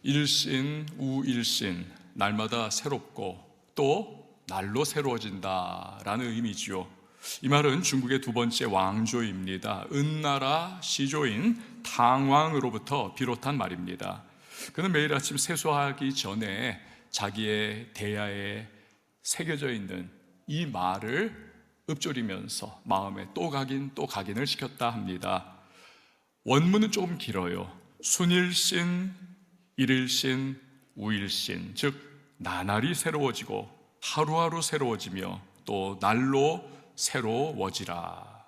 일신 우일신, 날마다 새롭고 또 날로 새로워진다라는 의미지요. 이 말은 중국의 두 번째 왕조입니다. 은나라 시조인 탕왕으로부터 비롯한 말입니다. 그는 매일 아침 세수하기 전에 자기의 대야에 새겨져 있는 이 말을 읊조리면서 마음에 또 각인 또 각인을 시켰다 합니다. 원문은 조금 길어요. 순일신, 일일신, 우일신, 즉 나날이 새로워지고 하루하루 새로워지며 또 날로 새로워지라.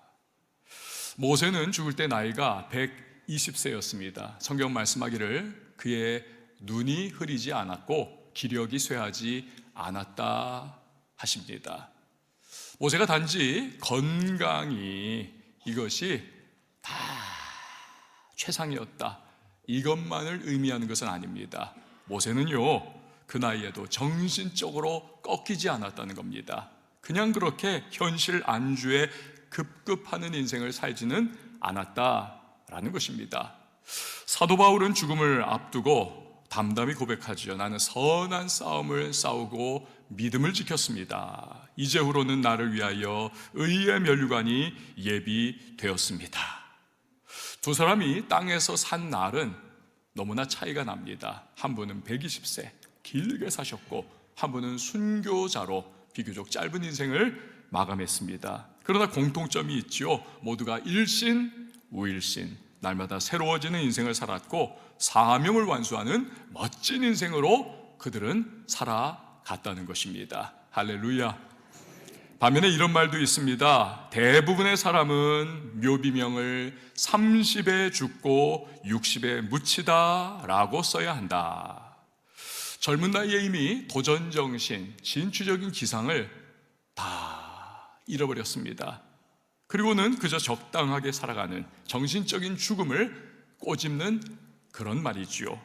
모세는 죽을 때 나이가 120세였습니다. 성경 말씀하기를 그의 눈이 흐리지 않았고 기력이 쇠하지 않았다 하십니다. 모세가 단지 건강이 이것이 다 최상이었다, 이것만을 의미하는 것은 아닙니다. 모세는요, 그 나이에도 정신적으로 꺾이지 않았다는 겁니다. 그냥 그렇게 현실 안주에 급급하는 인생을 살지는 않았다라는 것입니다. 사도 바울은 죽음을 앞두고 담담히 고백하지요. 나는 선한 싸움을 싸우고 믿음을 지켰습니다. 이제후로는 나를 위하여 의의 면류관이 예비되었습니다. 두 사람이 땅에서 산 날은 너무나 차이가 납니다. 한 분은 120세 길게 사셨고 한 분은 순교자로 비교적 짧은 인생을 마감했습니다. 그러나 공통점이 있지요. 모두가 일신 우일신, 날마다 새로워지는 인생을 살았고 사명을 완수하는 멋진 인생으로 그들은 살아갔다는 것입니다. 할렐루야. 반면에 이런 말도 있습니다. 대부분의 사람은 묘비명을 30에 죽고 60에 묻히다 라고 써야 한다. 젊은 나이에 이미 도전정신, 진취적인 기상을 다 잃어버렸습니다. 그리고는 그저 적당하게 살아가는 정신적인 죽음을 꼬집는 그런 말이지요.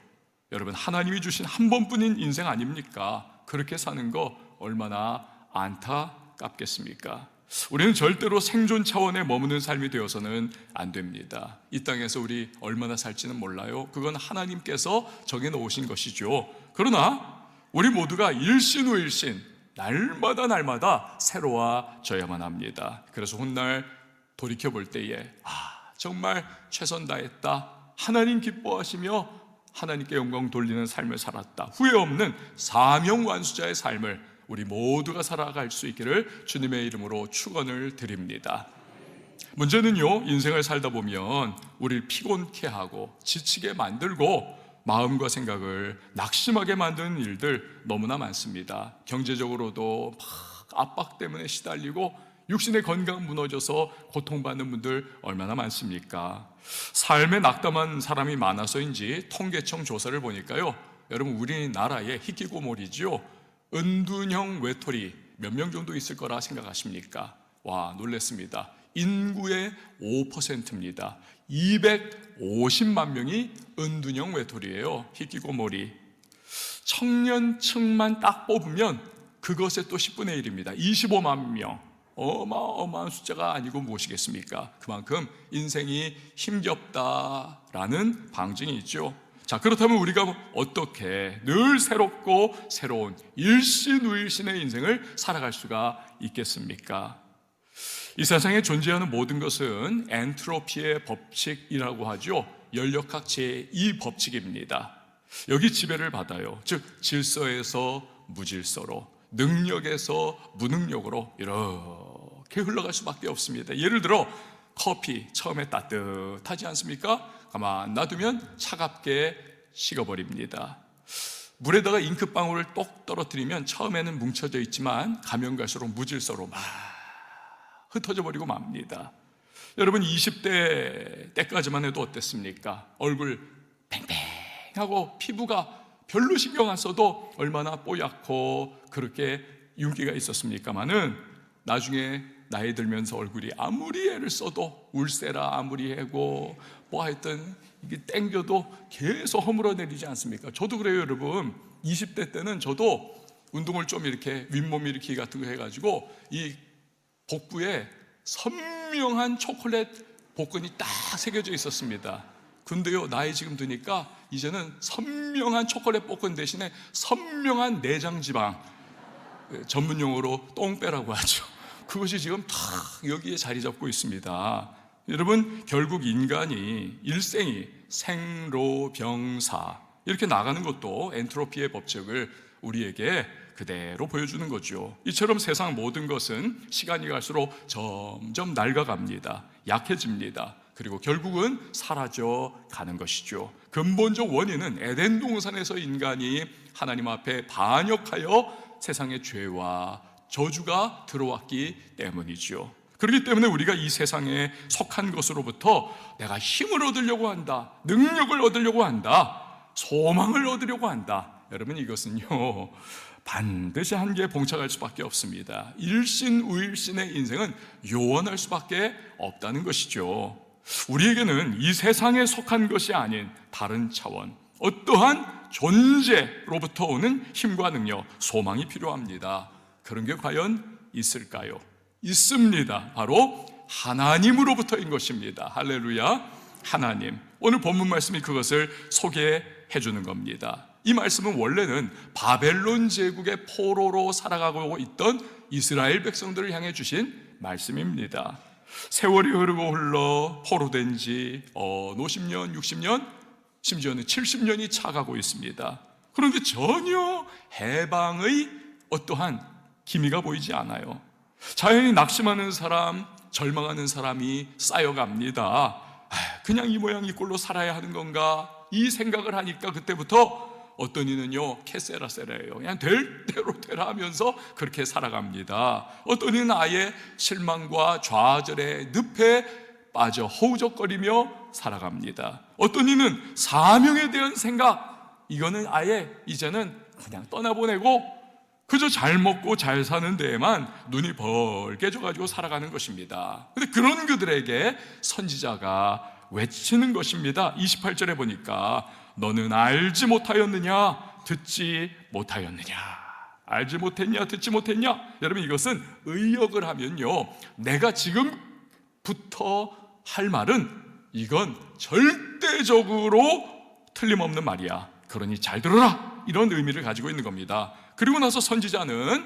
여러분, 하나님이 주신 한 번뿐인 인생 아닙니까? 그렇게 사는 거 얼마나 안타깝겠습니까? 우리는 절대로 생존 차원에 머무는 삶이 되어서는 안 됩니다. 이 땅에서 우리 얼마나 살지는 몰라요. 그건 하나님께서 정해놓으신 것이죠. 그러나 우리 모두가 일신우일신, 날마다 새로워져야만 합니다. 그래서 훗날 돌이켜볼 때에 정말 최선 다했다, 하나님 기뻐하시며 하나님께 영광 돌리는 삶을 살았다, 후회 없는 사명 완수자의 삶을 우리 모두가 살아갈 수 있기를 주님의 이름으로 축원을 드립니다. 문제는요, 인생을 살다 보면 우리를 피곤케 하고 지치게 만들고 마음과 생각을 낙심하게 만드는 일들 너무나 많습니다. 경제적으로도 막 압박 때문에 시달리고 육신의 건강 무너져서 고통받는 분들 얼마나 많습니까? 삶에 낙담한 사람이 많아서인지 통계청 조사를 보니까요, 여러분, 우리나라에 히키고모리지요, 은둔형 외톨이 몇 명 정도 있을 거라 생각하십니까? 와, 놀랬습니다. 인구의 5%입니다. 250만 명이 은둔형 외톨이에요. 히키고모리. 청년층만 딱 뽑으면 그것의 또 10분의 1입니다. 25만 명. 어마어마한 숫자가 아니고 무엇이겠습니까? 그만큼 인생이 힘겹다라는 방증이 있죠. 자, 그렇다면 우리가 어떻게 늘 새롭고 새로운 일신우일신의 인생을 살아갈 수가 있겠습니까? 이 세상에 존재하는 모든 것은 엔트로피의 법칙이라고 하죠. 연력학 제2법칙입니다. 여기 지배를 받아요. 즉 질서에서 무질서로, 능력에서 무능력으로 이렇게 흘러갈 수밖에 없습니다. 예를 들어 커피 처음에 따뜻하지 않습니까? 가만 놔두면 차갑게 식어버립니다. 물에다가 잉크방울을 똑 떨어뜨리면 처음에는 뭉쳐져 있지만 가면 갈수록 무질서로 막 흩어져 버리고 맙니다. 여러분, 20대 때까지만 해도 어땠습니까? 얼굴 팽팽하고 피부가 별로 신경 안 써도 얼마나 뽀얗고 그렇게 윤기가 있었습니까마는 나중에 나이 들면서 얼굴이 아무리 애를 써도 울세라 아무리 해고 뭐 하여튼 이게 땡겨도 계속 허물어내리지 않습니까? 저도 그래요, 여러분. 20대 때는 저도 운동을 좀 이렇게 윗몸 일으키기 같은 거 해가지고 이 복부에 선명한 초콜릿 복근이 딱 새겨져 있었습니다. 근데요, 나이 지금 드니까 이제는 선명한 초콜릿 볶음 대신에 선명한 내장 지방, 전문 용어로 똥배라고 하죠. 그것이 지금 탁 여기에 자리 잡고 있습니다. 여러분, 결국 인간이 일생이 생로병사 이렇게 나가는 것도 엔트로피의 법칙을 우리에게 그대로 보여주는 거죠. 이처럼 세상 모든 것은 시간이 갈수록 점점 낡아갑니다. 약해집니다. 그리고 결국은 사라져 가는 것이죠. 근본적 원인은 에덴 동산에서 인간이 하나님 앞에 반역하여 세상의 죄와 저주가 들어왔기 때문이죠. 그렇기 때문에 우리가 이 세상에 속한 것으로부터 내가 힘을 얻으려고 한다, 능력을 얻으려고 한다, 소망을 얻으려고 한다. 여러분, 이것은요 반드시 한계에 봉착할 수밖에 없습니다. 일신우일신의 인생은 요원할 수밖에 없다는 것이죠. 우리에게는 이 세상에 속한 것이 아닌 다른 차원, 어떠한 존재로부터 오는 힘과 능력, 소망이 필요합니다. 그런 게 과연 있을까요? 있습니다. 바로 하나님으로부터인 것입니다. 할렐루야. 하나님. 오늘 본문 말씀이 그것을 소개해 주는 겁니다. 이 말씀은 원래는 바벨론 제국의 포로로 살아가고 있던 이스라엘 백성들을 향해 주신 말씀입니다. 세월이 흐르고 흘러 포로된 지 50년, 60년, 심지어는 70년이 차가고 있습니다. 그런데 전혀 해방의 어떠한 기미가 보이지 않아요. 자연히 낙심하는 사람, 절망하는 사람이 쌓여갑니다. 그냥 이 모양 이 꼴로 살아야 하는 건가? 이 생각을 하니까 그때부터 어떤 이는요 캐세라세라예요. 그냥 될 대로 되라 하면서 그렇게 살아갑니다. 어떤 이는 아예 실망과 좌절의 늪에 빠져 허우적거리며 살아갑니다. 어떤 이는 사명에 대한 생각, 이거는 아예 이제는 그냥 떠나보내고 그저 잘 먹고 잘 사는 데에만 눈이 벌게 져가지고 살아가는 것입니다. 근데 그런 그들에게 선지자가 외치는 것입니다. 28절에 보니까 너는 알지 못하였느냐, 듣지 못하였느냐. 알지 못했냐, 듣지 못했냐. 여러분, 이것은 의역을 하면요 내가 지금부터 할 말은 이건 절대적으로 틀림없는 말이야. 그러니 잘 들어라, 이런 의미를 가지고 있는 겁니다. 그리고 나서 선지자는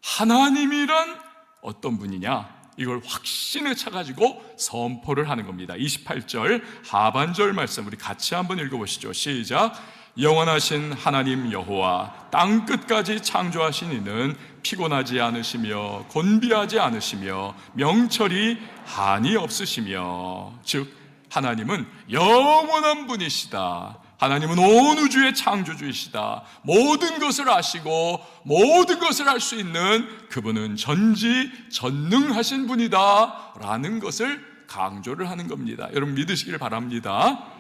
하나님이란 어떤 분이냐, 이걸 확신에 차가지고 선포를 하는 겁니다. 28절 하반절 말씀 우리 같이 한번 읽어보시죠. 시작. 영원하신 하나님 여호와 땅끝까지 창조하신 이는 피곤하지 않으시며 곤비하지 않으시며 명철이 한이 없으시며, 즉 하나님은 영원한 분이시다. 하나님은 온 우주의 창조주이시다. 모든 것을 아시고 모든 것을 할 수 있는 그분은 전지전능하신 분이다 라는 것을 강조를 하는 겁니다. 여러분 믿으시길 바랍니다.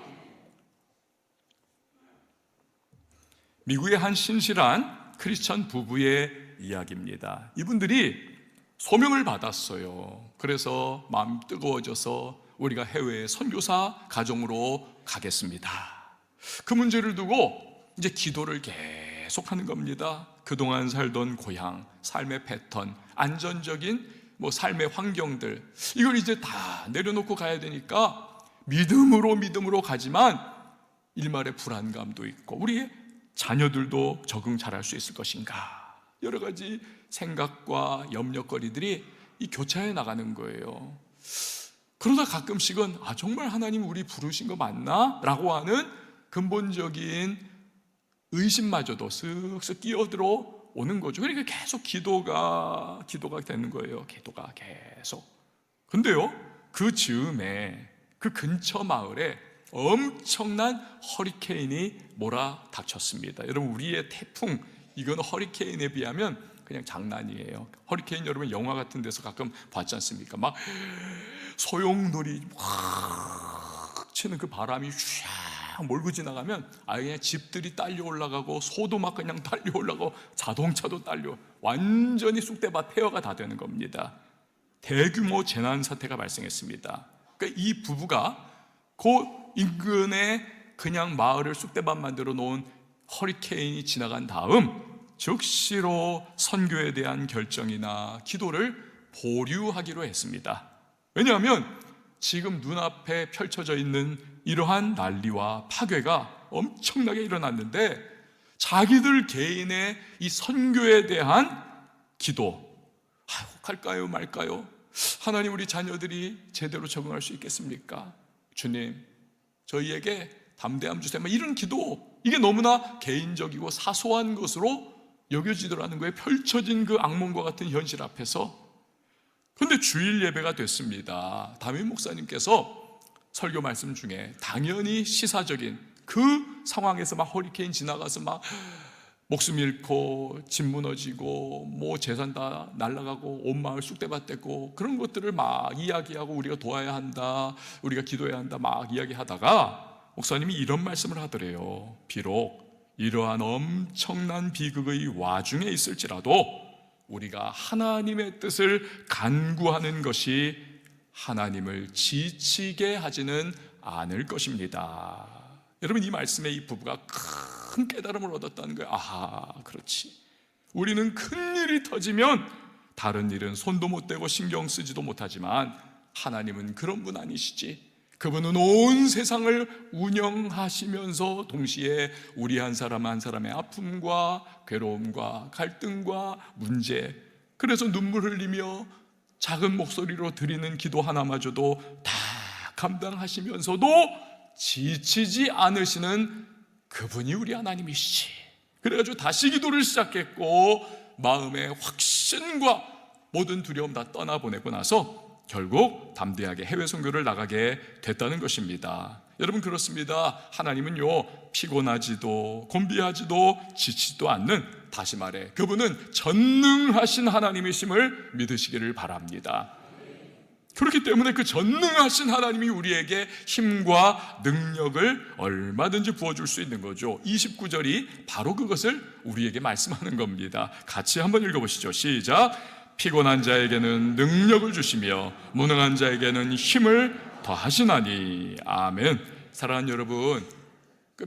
미국의 한 신실한 크리스천 부부의 이야기입니다. 이분들이 소명을 받았어요. 그래서 마음 뜨거워져서 우리가 해외에 선교사 가정으로 가겠습니다. 그 문제를 두고 이제 기도를 계속하는 겁니다. 그동안 살던 고향, 삶의 패턴, 안전적인 삶의 환경들, 이걸 이제 다 내려놓고 가야 되니까 믿음으로 가지만 일말의 불안감도 있고, 우리 자녀들도 적응 잘할 수 있을 것인가, 여러 가지 생각과 염려거리들이 이 교차해 나가는 거예요. 그러다 가끔씩은 정말 하나님 우리 부르신 거 맞나? 라고 하는 근본적인 의심마저도 쓱쓱 끼어들어 오는 거죠. 그러니까 계속 기도가 되는 거예요. 기도가 계속. 근데요, 그 즈음에 그 근처 마을에 엄청난 허리케인이 몰아닥쳤습니다. 여러분, 우리의 태풍, 이건 허리케인에 비하면 그냥 장난이에요. 허리케인 여러분 영화 같은 데서 가끔 봤지 않습니까? 막 소용돌이 확 치는 그 바람이 쫙 몰고 지나가면 아예 그냥 집들이 딸려 올라가고 소도 막 그냥 딸려 올라가고 자동차도 딸려, 완전히 쑥대밭 폐허가 다 되는 겁니다. 대규모 재난 사태가 발생했습니다. 그러니까 이 부부가 그 인근에 그냥 마을을 쑥대밭 만들어 놓은 허리케인이 지나간 다음 즉시로 선교에 대한 결정이나 기도를 보류하기로 했습니다. 왜냐하면 지금 눈앞에 펼쳐져 있는 이러한 난리와 파괴가 엄청나게 일어났는데 자기들 개인의 이 선교에 대한 기도, 갈까요 말까요? 하나님, 우리 자녀들이 제대로 적응할 수 있겠습니까? 주님, 저희에게 담대함 주세요. 이런 기도, 이게 너무나 개인적이고 사소한 것으로 여겨지더라는 거예요. 펼쳐진 그 악몽과 같은 현실 앞에서. 그런데 주일 예배가 됐습니다. 담임 목사님께서 설교 말씀 중에 당연히 시사적인 그 상황에서 막 허리케인 지나가서 막 목숨 잃고 집 무너지고 뭐 재산 다 날아가고 온 마을 쑥대밭 됐고 그런 것들을 막 이야기하고 우리가 도와야 한다, 우리가 기도해야 한다 막 이야기하다가 목사님이 이런 말씀을 하더래요. 비록 이러한 엄청난 비극의 와중에 있을지라도 우리가 하나님의 뜻을 간구하는 것이 하나님을 지치게 하지는 않을 것입니다. 여러분, 이 말씀에 이 부부가 큰 깨달음을 얻었다는 거예요. 아하, 그렇지. 우리는 큰 일이 터지면 다른 일은 손도 못 대고 신경 쓰지도 못하지만 하나님은 그런 분 아니시지. 그분은 온 세상을 운영하시면서 동시에 우리 한 사람 한 사람의 아픔과 괴로움과 갈등과 문제, 그래서 눈물 흘리며 작은 목소리로 드리는 기도 하나마저도 다 감당하시면서도 지치지 않으시는 그분이 우리 하나님이시지. 그래가지고 다시 기도를 시작했고 마음의 확신과 모든 두려움 다 떠나보내고 나서 결국 담대하게 해외 선교를 나가게 됐다는 것입니다. 여러분, 그렇습니다. 하나님은요, 피곤하지도 곤비하지도 지치지도 않는, 다시 말해 그분은 전능하신 하나님이심을 믿으시기를 바랍니다. 그렇기 때문에 그 전능하신 하나님이 우리에게 힘과 능력을 얼마든지 부어줄 수 있는 거죠. 29절이 바로 그것을 우리에게 말씀하는 겁니다. 같이 한번 읽어보시죠. 시작. 피곤한 자에게는 능력을 주시며 무능한 자에게는 힘을 더하시나니. 아멘. 사랑하는 여러분,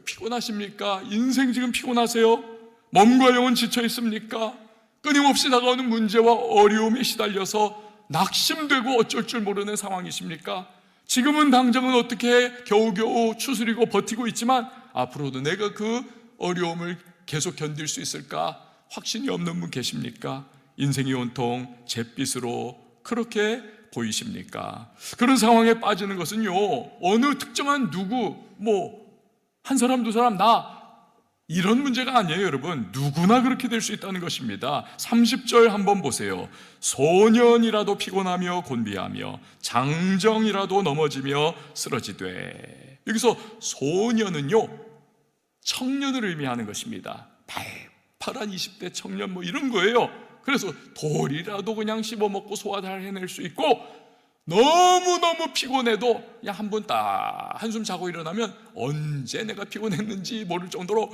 피곤하십니까? 인생 지금 피곤하세요? 몸과 영혼 지쳐 있습니까? 끊임없이 다가오는 문제와 어려움에 시달려서 낙심되고 어쩔 줄 모르는 상황이십니까? 지금은 당장은 어떻게 겨우겨우 추스리고 버티고 있지만 앞으로도 내가 그 어려움을 계속 견딜 수 있을까 확신이 없는 분 계십니까? 인생이 온통 잿빛으로 그렇게 보이십니까? 그런 상황에 빠지는 것은요, 어느 특정한 누구, 한 사람 두 사람 나, 이런 문제가 아니에요. 여러분, 누구나 그렇게 될 수 있다는 것입니다. 30절 한번 보세요. 소년이라도 피곤하며 곤비하며 장정이라도 넘어지며 쓰러지되. 여기서 소년은요, 청년을 의미하는 것입니다. 발팔한 20대 청년 이런 거예요. 그래서 돌이라도 그냥 씹어먹고 소화 잘 해낼 수 있고, 너무너무 피곤해도 그냥 한 번 딱 한숨 자고 일어나면 언제 내가 피곤했는지 모를 정도로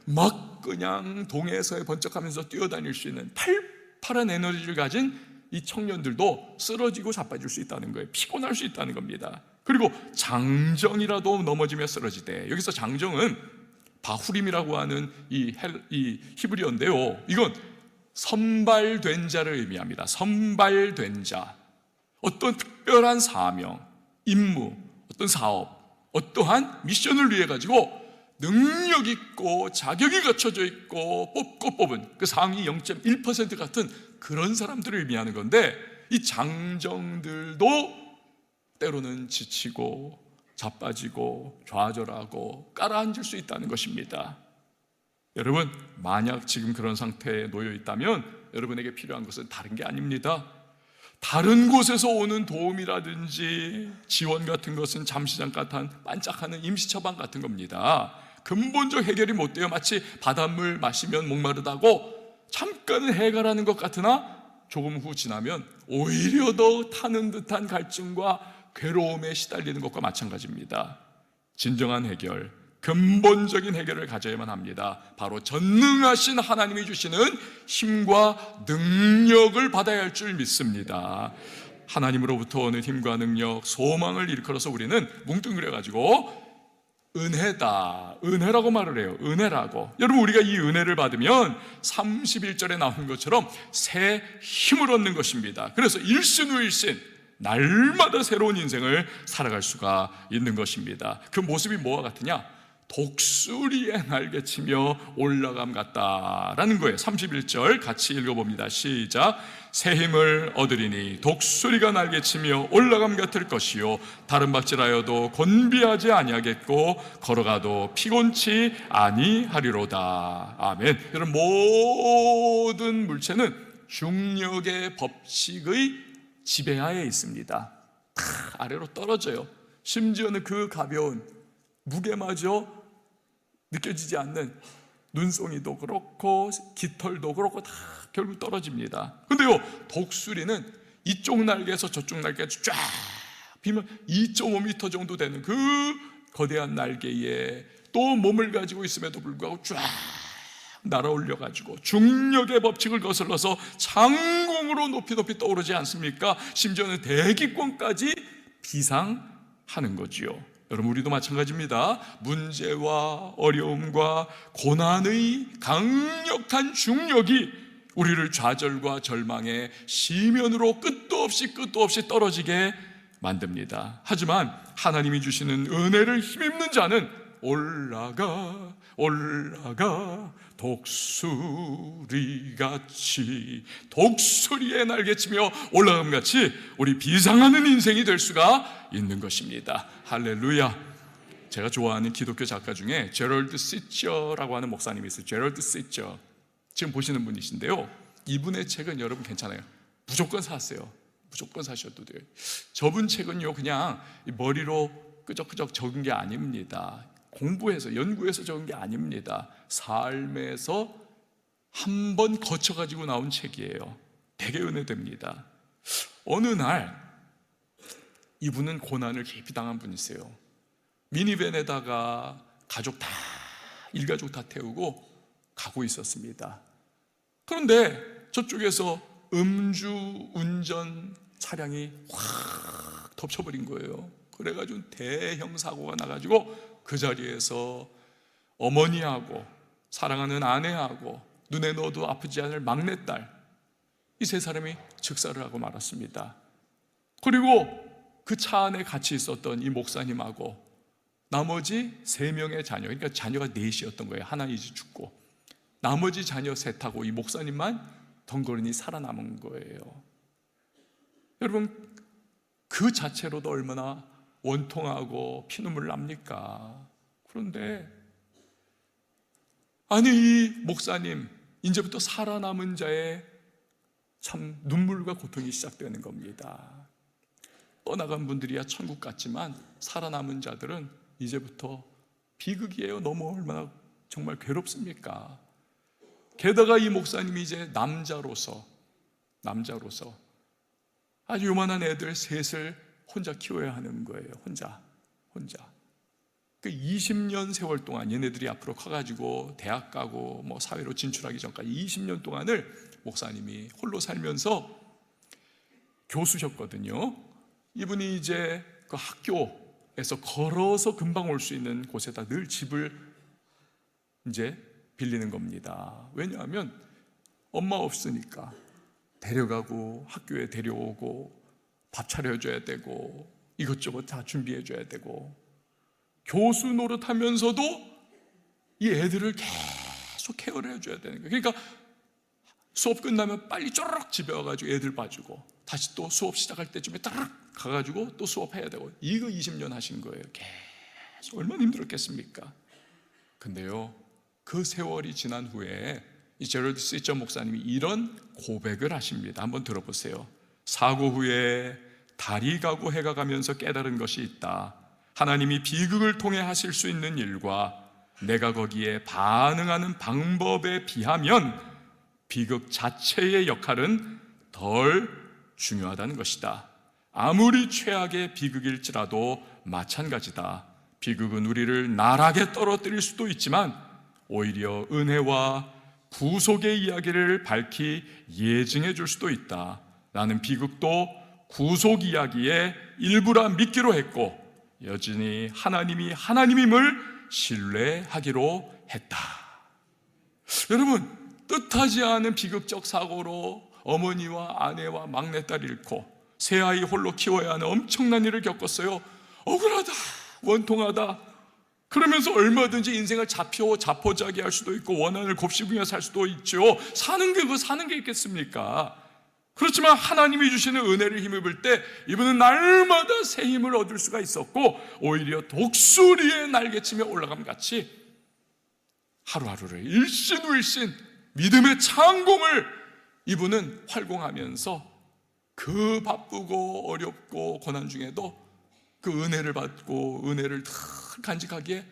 막 그냥 동해서에 번쩍하면서 뛰어다닐 수 있는 팔팔한 에너지를 가진 이 청년들도 쓰러지고 자빠질 수 있다는 거예요. 피곤할 수 있다는 겁니다. 그리고 장정이라도 넘어지며 쓰러지되. 여기서 장정은 바후림이라고 하는 이 히브리어인데요, 이건 선발된 자를 의미합니다. 선발된 자, 어떤 특별한 사명, 임무, 어떤 사업, 어떠한 미션을 위해 가지고 능력 있고 자격이 갖춰져 있고 뽑고 뽑은 그 상위 0.1% 같은 그런 사람들을 의미하는 건데, 이 장정들도 때로는 지치고 자빠지고 좌절하고 깔아앉을 수 있다는 것입니다. 여러분, 만약 지금 그런 상태에 놓여 있다면 여러분에게 필요한 것은 다른 게 아닙니다. 다른 곳에서 오는 도움이라든지 지원 같은 것은 잠시 잠깐 반짝하는 임시 처방 같은 겁니다. 근본적 해결이 못 돼요. 마치 바닷물 마시면 목마르다고 잠깐은 해결하는 것 같으나 조금 후 지나면 오히려 더 타는 듯한 갈증과 괴로움에 시달리는 것과 마찬가지입니다. 진정한 해결, 근본적인 해결을 가져야만 합니다. 바로 전능하신 하나님이 주시는 힘과 능력을 받아야 할 줄 믿습니다. 하나님으로부터 오는 힘과 능력, 소망을 일컬어서 우리는 뭉뚱그려가지고 은혜다, 은혜라고 말을 해요. 은혜라고. 여러분, 우리가 이 은혜를 받으면 31절에 나오는 것처럼 새 힘을 얻는 것입니다. 그래서 일신 후 일신 날마다 새로운 인생을 살아갈 수가 있는 것입니다. 그 모습이 뭐와 같으냐? 독수리의 날개치며 올라감 같다라는 거예요. 31절 같이 읽어봅니다. 시작. 새 힘을 얻으리니 독수리가 날개치며 올라감 같을 것이요 다른 박질하여도 곤비하지 아니하겠고 걸어가도 피곤치 아니하리로다. 아멘. 여러분, 모든 물체는 중력의 법칙의 지배하에 있습니다. 다 아래로 떨어져요. 심지어는 그 가벼운 무게마저 느껴지지 않는 눈송이도 그렇고 깃털도 그렇고 다 결국 떨어집니다. 근데요, 독수리는 이쪽 날개에서 저쪽 날개까지 쫙 비면 2.5m 정도 되는 그 거대한 날개에 또 몸을 가지고 있음에도 불구하고 쫙 날아올려가지고 중력의 법칙을 거슬러서 창공으로 높이 떠오르지 않습니까? 심지어는 대기권까지 비상하는 거지요. 여러분, 우리도 마찬가지입니다. 문제와 어려움과 고난의 강력한 중력이 우리를 좌절과 절망의 시면으로 끝도 없이 떨어지게 만듭니다. 하지만 하나님이 주시는 은혜를 힘입는 자는 올라가 독수리같이 독수리의 날개치며 올라감같이 우리 비상하는 인생이 될 수가 있는 것입니다. 할렐루야. 제가 좋아하는 기독교 작가 중에 제럴드 시처라고 하는 목사님이 있어요. 제럴드 시처, 지금 보시는 분이신데요, 이분의 책은 여러분 괜찮아요. 무조건 사세요. 무조건 사셔도 돼요. 저분 책은요, 그냥 머리로 끄적끄적 적은 게 아닙니다. 공부해서 연구해서 적은 게 아닙니다. 삶에서 한번 거쳐가지고 나온 책이에요. 되게 은혜됩니다. 어느 날 이분은 고난을 깊이 당한 분이세요. 미니밴에다가 일가족 다 태우고 가고 있었습니다. 그런데 저쪽에서 음주 운전 차량이 확 덮쳐버린 거예요. 그래가지고 대형 사고가 나가지고 그 자리에서 어머니하고 사랑하는 아내하고 눈에 넣어도 아프지 않을 막내딸, 이 세 사람이 즉사를 하고 말았습니다. 그리고 그 차 안에 같이 있었던 이 목사님하고 나머지 3명의 자녀, 그러니까 자녀가 4이었던 거예요. 하나 이제 죽고 나머지 자녀 셋하고 이 목사님만 덩그러니 살아남은 거예요. 여러분, 그 자체로도 얼마나 원통하고 피눈물 납니까? 그런데 아니, 이 목사님 이제부터 살아남은 자의 참 눈물과 고통이 시작되는 겁니다. 떠나간 분들이야 천국 같지만 살아남은 자들은 이제부터 비극이에요. 너무 얼마나 정말 괴롭습니까? 게다가 이 목사님이 이제 남자로서 아주 요만한 애들 셋을 혼자 키워야 하는 거예요. 혼자. 그 20년 세월 동안 얘네들이 앞으로 커가지고 대학 가고 뭐 사회로 진출하기 전까지 20년 동안을 목사님이 홀로 살면서 교수셨거든요. 이분이 이제 그 학교에서 걸어서 금방 올 수 있는 곳에다 늘 집을 이제 빌리는 겁니다. 왜냐하면 엄마 없으니까 데려가고 학교에 데려오고 밥 차려줘야 되고 이것저것 다 준비해줘야 되고 교수 노릇하면서도 이 애들을 계속 케어를 해줘야 되는 거예요. 그러니까 수업 끝나면 빨리 쪼르륵 집에 와가지고 애들 봐주고 다시 또 수업 시작할 때쯤에 따르륵 가가지고 또 수업해야 되고, 이거 20년 하신 거예요. 계속. 얼마나 힘들었겠습니까? 근데요, 그 세월이 지난 후에 이 제럴드 시처 목사님이 이런 고백을 하십니다. 한번 들어보세요. 사고 후에 달이 가고 해가 가면서 깨달은 것이 있다. 하나님이 비극을 통해 하실 수 있는 일과 내가 거기에 반응하는 방법에 비하면 비극 자체의 역할은 덜 중요하다는 것이다. 아무리 최악의 비극일지라도 마찬가지다. 비극은 우리를 나락에 떨어뜨릴 수도 있지만 오히려 은혜와 구속의 이야기를 밝히 예증해 줄 수도 있다. 나는 비극도 구속 이야기의 일부라 믿기로 했고 여전히 하나님이 하나님임을 신뢰하기로 했다. 여러분, 뜻하지 않은 비극적 사고로 어머니와 아내와 막내딸 잃고 새아이 홀로 키워야 하는 엄청난 일을 겪었어요. 억울하다, 원통하다. 그러면서 얼마든지 인생을 자포자기 할 수도 있고 원한을 곱씹으며 살 수도 있죠. 사는 게 있겠습니까? 그렇지만 하나님이 주시는 은혜를 힘입을 때 이분은 날마다 새 힘을 얻을 수가 있었고, 오히려 독수리의 날개치며 올라감 같이 하루하루를 일신일신 믿음의 창공을 이분은 활공하면서 그 바쁘고 어렵고 고난 중에도 그 은혜를 받고 은혜를 늘 간직하기에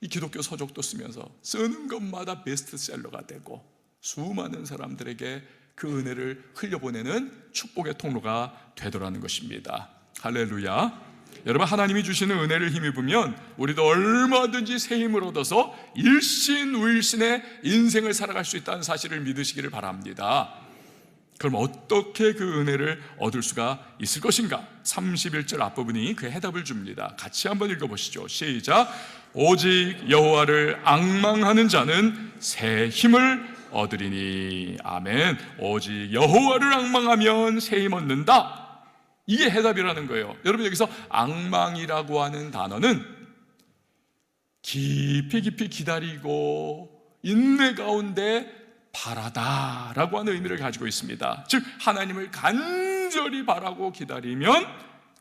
이 기독교 서적도 쓰면서 쓰는 것마다 베스트셀러가 되고 수많은 사람들에게 그 은혜를 흘려보내는 축복의 통로가 되더라는 것입니다. 할렐루야. 여러분, 하나님이 주시는 은혜를 힘입으면 우리도 얼마든지 새 힘을 얻어서 일신우일신의 인생을 살아갈 수 있다는 사실을 믿으시기를 바랍니다. 그럼 어떻게 그 은혜를 얻을 수가 있을 것인가? 31절 앞부분이 그 해답을 줍니다. 같이 한번 읽어보시죠. 시작. 오직 여호와를 앙망하는 자는 새 힘을 얻으리니. 아멘. 오직 여호와를 앙망하면 새 힘 얻는다. 이게 해답이라는 거예요. 여러분, 여기서 앙망이라고 하는 단어는 깊이 기다리고 인내 가운데 바라다라고 하는 의미를 가지고 있습니다. 즉, 하나님을 간절히 바라고 기다리면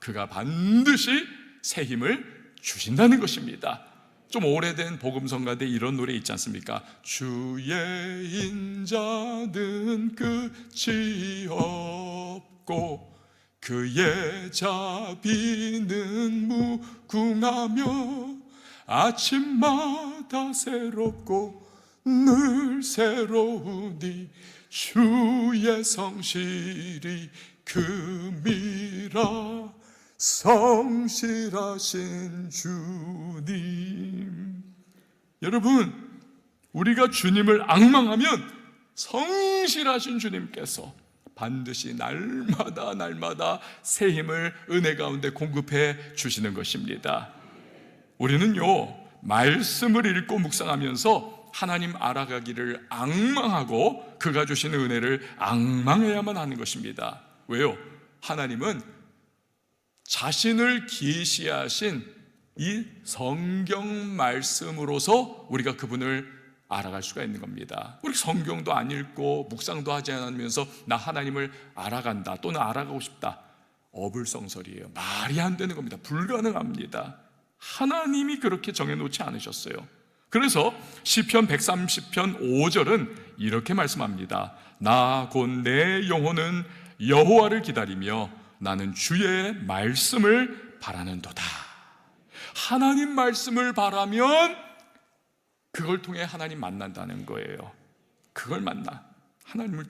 그가 반드시 새 힘을 주신다는 것입니다. 좀 오래된 복음성가대 이런 노래 있지 않습니까? 주의 인자는 끝이 없고 그의 자비는 무궁하며 아침마다 새롭고 늘 새로우니 주의 성실이 금이라. 성실하신 주님. 여러분, 우리가 주님을 앙망하면 성실하신 주님께서 반드시 날마다 새 힘을 은혜 가운데 공급해 주시는 것입니다. 우리는요, 말씀을 읽고 묵상하면서 하나님 알아가기를 앙망하고 그가 주시는 은혜를 앙망해야만 하는 것입니다. 왜요? 하나님은 자신을 계시하신 이 성경 말씀으로서 우리가 그분을 알아갈 수가 있는 겁니다. 우리 성경도 안 읽고 묵상도 하지 않으면서 나 하나님을 알아간다 또는 알아가고 싶다, 어불성설이에요. 말이 안 되는 겁니다. 불가능합니다. 하나님이 그렇게 정해놓지 않으셨어요. 그래서 시편 130편 5절은 이렇게 말씀합니다. 나 곧 내 영혼은 여호와를 기다리며 나는 주의 말씀을 바라는도다. 하나님 말씀을 바라면 그걸 통해 하나님 만난다는 거예요. 그걸 만나, 하나님을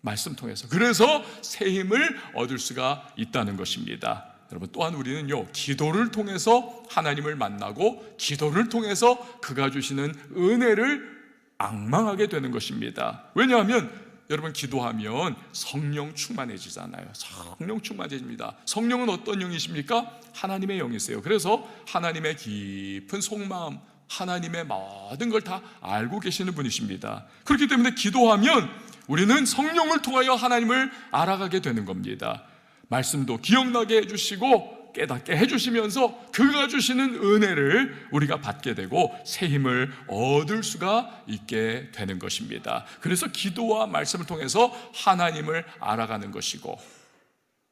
말씀 통해서. 그래서 새 힘을 얻을 수가 있다는 것입니다. 여러분, 또한 우리는요, 기도를 통해서 하나님을 만나고 기도를 통해서 그가 주시는 은혜를 앙망하게 되는 것입니다. 왜냐하면 여러분, 기도하면 성령 충만해지잖아요. 성령 충만해집니다. 성령은 어떤 영이십니까? 하나님의 영이세요. 그래서 하나님의 깊은 속마음, 하나님의 모든 걸 다 알고 계시는 분이십니다. 그렇기 때문에 기도하면 우리는 성령을 통하여 하나님을 알아가게 되는 겁니다. 말씀도 기억나게 해주시고 깨닫게 해주시면서 그가 주시는 은혜를 우리가 받게 되고 새 힘을 얻을 수가 있게 되는 것입니다. 그래서 기도와 말씀을 통해서 하나님을 알아가는 것이고,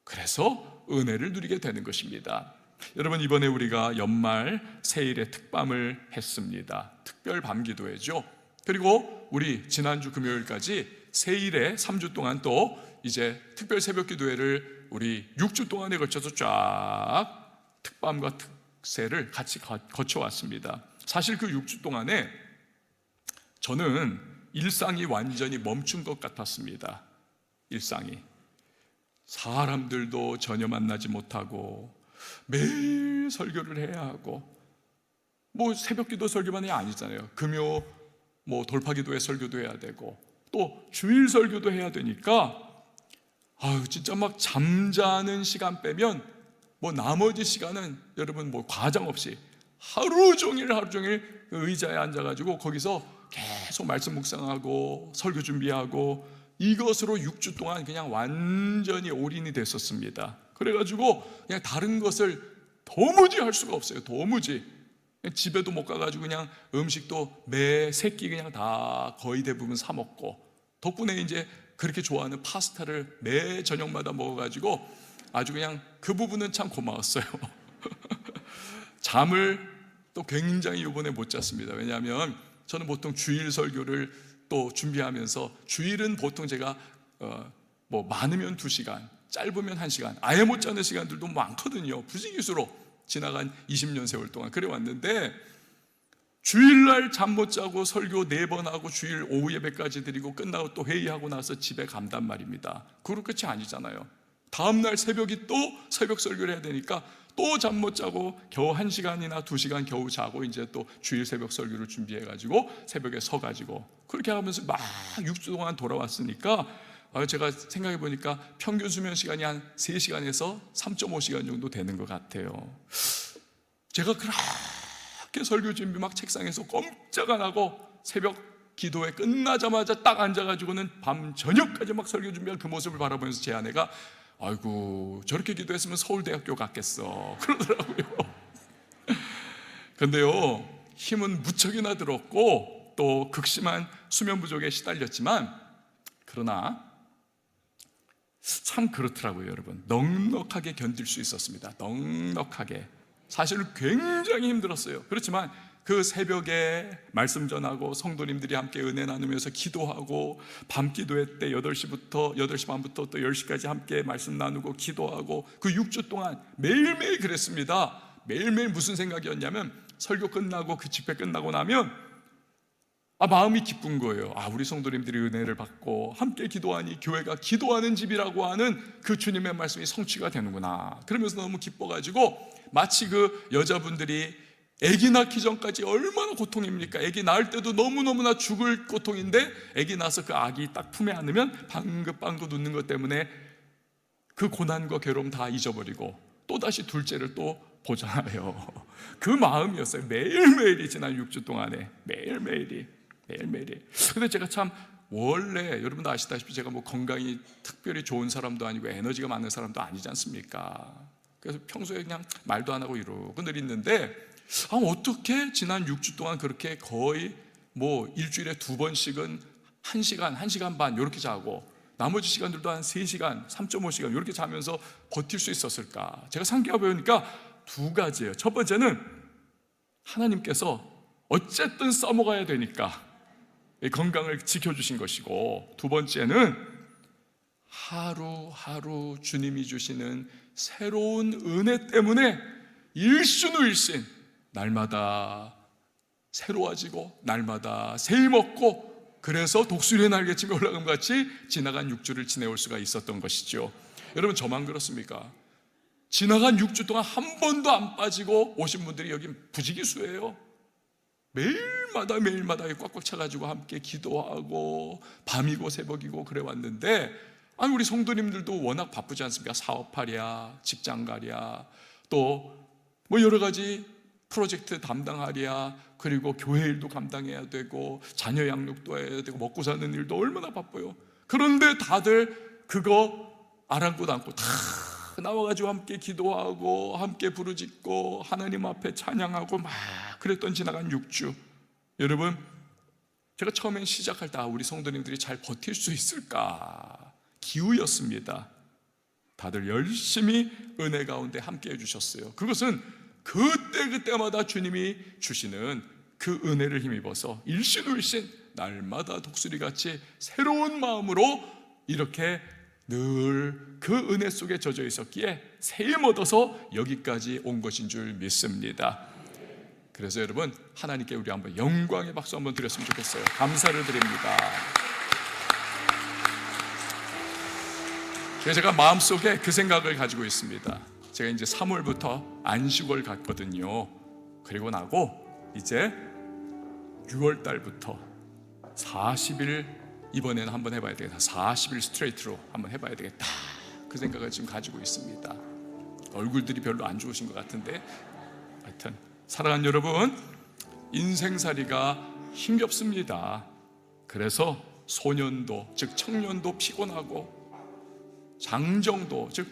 그래서 은혜를 누리게 되는 것입니다. 여러분, 이번에 우리가 연말 세일의 특밤을 했습니다. 특별 밤기도회죠. 그리고 우리 지난주 금요일까지 세일의 3주 동안 또 이제 특별 새벽기도회를 우리 6주 동안에 걸쳐서 쫙 특밤과 특세를 같이 거쳐왔습니다. 사실 그 6주 동안에 저는 일상이 완전히 멈춘 것 같았습니다. 일상이. 사람들도 전혀 만나지 못하고 매일 설교를 해야 하고, 뭐 새벽기도 설교만이 아니잖아요. 금요 뭐 돌파기도회 설교도 해야 되고 또 주일 설교도 해야 되니까 진짜 막 잠자는 시간 빼면 뭐 나머지 시간은 여러분 뭐 과장 없이 하루 종일 의자에 앉아가지고 거기서 계속 말씀 묵상하고 설교 준비하고 이것으로 6주 동안 그냥 완전히 올인이 됐었습니다. 그래가지고 그냥 다른 것을 도무지 할 수가 없어요. 도무지. 집에도 못 가가지고 그냥 음식도 매 세끼 그냥 다 거의 대부분 사 먹고, 덕분에 이제 그렇게 좋아하는 파스타를 매 저녁마다 먹어가지고 아주 그냥 그 부분은 참 고마웠어요. 잠을 또 굉장히 이번에 못 잤습니다. 왜냐하면 저는 보통 주일 설교를 또 준비하면서, 주일은 보통 제가 뭐 많으면 2시간, 짧으면 1시간, 아예 못 자는 시간들도 많거든요. 부지기수로 지나간 20년 세월 동안 그래 왔는데, 주일날 잠 못 자고 설교 4번 하고 주일 오후 예배까지 드리고 끝나고 또 회의하고 나서 집에 간단 말입니다. 그로 끝이 아니잖아요. 다음날 새벽이 또 새벽 설교를 해야 되니까 또 잠 못 자고 겨우 1시간이나 2시간 겨우 자고 이제 또 주일 새벽 설교를 준비해가지고 새벽에 서가지고 그렇게 하면서 막 6주 동안 돌아왔으니까, 제가 생각해 보니까 평균 수면 시간이 한 3시간에서 3.5시간 정도 되는 것 같아요. 제가 그렇게 설교 준비 막 책상에서 꼼짝 안 하고 새벽 기도회 끝나자마자 딱 앉아가지고는 밤 저녁까지 막 설교 준비할 그 모습을 바라보면서 제 아내가 아이고 저렇게 기도했으면 서울대학교 갔겠어 그러더라고요. 근데요, 힘은 무척이나 들었고 또 극심한 수면 부족에 시달렸지만, 그러나 참 그렇더라고요. 여러분, 넉넉하게 견딜 수 있었습니다. 넉넉하게. 사실 굉장히 힘들었어요. 그렇지만 그 새벽에 말씀 전하고 성도님들이 함께 은혜 나누면서 기도하고, 밤 기도회 때 8시 반부터 또 10시까지 함께 말씀 나누고 기도하고, 그 6주 동안 매일매일 그랬습니다. 매일매일 무슨 생각이었냐면, 설교 끝나고 그 집회 끝나고 나면 마음이 기쁜 거예요. 우리 성도님들이 은혜를 받고 함께 기도하니 교회가 기도하는 집이라고 하는 그 주님의 말씀이 성취가 되는구나. 그러면서 너무 기뻐가지고, 마치 그 여자분들이 아기 낳기 전까지 얼마나 고통입니까? 아기 낳을 때도 너무너무나 죽을 고통인데, 아기 낳아서 그 아기 딱 품에 안으면 방긋방긋 웃는 것 때문에 그 고난과 괴로움 다 잊어버리고 또다시 둘째를 또 보잖아요. 그 마음이었어요. 매일매일이 지난 6주 동안에 매일매일이. 근데 제가 참, 원래 여러분도 아시다시피 제가 뭐 건강이 특별히 좋은 사람도 아니고 에너지가 많은 사람도 아니지 않습니까? 그래서 평소에 그냥 말도 안 하고 이러고 늘 있는데, 어떻게 지난 6주 동안 그렇게 거의 뭐 일주일에 2번씩은 1시간, 1시간 반 이렇게 자고, 나머지 시간들도 한 3시간, 3.5시간 이렇게 자면서 버틸 수 있었을까? 제가 상기해 보니까 2가지예요. 첫 번째는 하나님께서 어쨌든 써먹어야 되니까 건강을 지켜주신 것이고, 2번째는 하루하루 주님이 주시는 새로운 은혜 때문에 일순일신 날마다 새로워지고 날마다 새임 얻고, 그래서 독수리의 날개침에 올라간 것 같이 지나간 6주를 지내올 수가 있었던 것이죠. 여러분, 저만 그렇습니까? 지나간 6주 동안 한 번도 안 빠지고 오신 분들이 여기 부지기수예요. 매일마다 꽉꽉 차가지고 함께 기도하고 밤이고 새벽이고 그래 왔는데, 우리 성도님들도 워낙 바쁘지 않습니까? 사업하랴, 직장가랴, 또 뭐 여러 가지 프로젝트 담당하랴, 그리고 교회 일도 감당해야 되고 자녀 양육도 해야 되고 먹고 사는 일도 얼마나 바빠요. 그런데 다들 그거 아랑곳 않고 다 나와가지고 함께 기도하고 함께 부르짖고 하나님 앞에 찬양하고 막 그랬던 지나간 6주. 여러분, 제가 처음엔 시작할 때 우리 성도님들이 잘 버틸 수 있을까 기우였습니다. 다들 열심히 은혜 가운데 함께 해주셨어요. 그것은 그때마다 주님이 주시는 그 은혜를 힘입어서 일신울신 날마다 독수리같이 새로운 마음으로 이렇게 늘 그 은혜 속에 젖어 있었기에 새힘 얻어서 여기까지 온 것인 줄 믿습니다. 그래서 여러분, 하나님께 우리 한번 영광의 박수 한번 드렸으면 좋겠어요. 감사를 드립니다. 제가 마음속에 그 생각을 가지고 있습니다. 제가 이제 3월부터 안식월 갔거든요. 그리고 나고 이제 6월 달부터 40일 이번에는 한번 해봐야 되겠다. 40일 스트레이트로 한번 해봐야 되겠다. 그 생각을 지금 가지고 있습니다. 얼굴들이 별로 안 좋으신 것 같은데, 하여튼 사랑하는 여러분, 인생살이가 힘겹습니다. 그래서 소년도, 즉 청년도 피곤하고, 장정도, 즉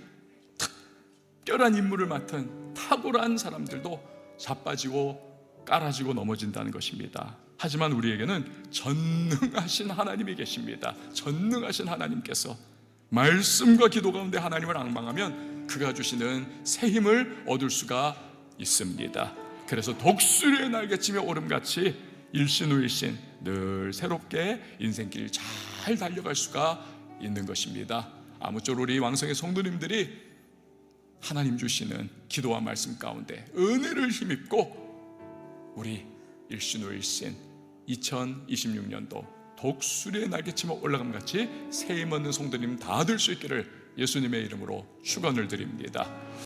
특별한 임무를 맡은 탁월한 사람들도 자빠지고 깔아지고 넘어진다는 것입니다. 하지만 우리에게는 전능하신 하나님이 계십니다. 전능하신 하나님께서 말씀과 기도 가운데 하나님을 앙망하면 그가 주시는 새 힘을 얻을 수가 있습니다. 그래서 독수리의 날개치며 오름같이 일신후일신 늘 새롭게 인생길 잘 달려갈 수가 있는 것입니다. 아무쪼록 우리 왕성의 성도님들이 하나님 주시는 기도와 말씀 가운데 은혜를 힘입고 우리 일신후일신 2026년도 독수리의 날개치며 올라감같이 새 힘 얻는 성도님 다 될 수 있기를 예수님의 이름으로 축원을 드립니다.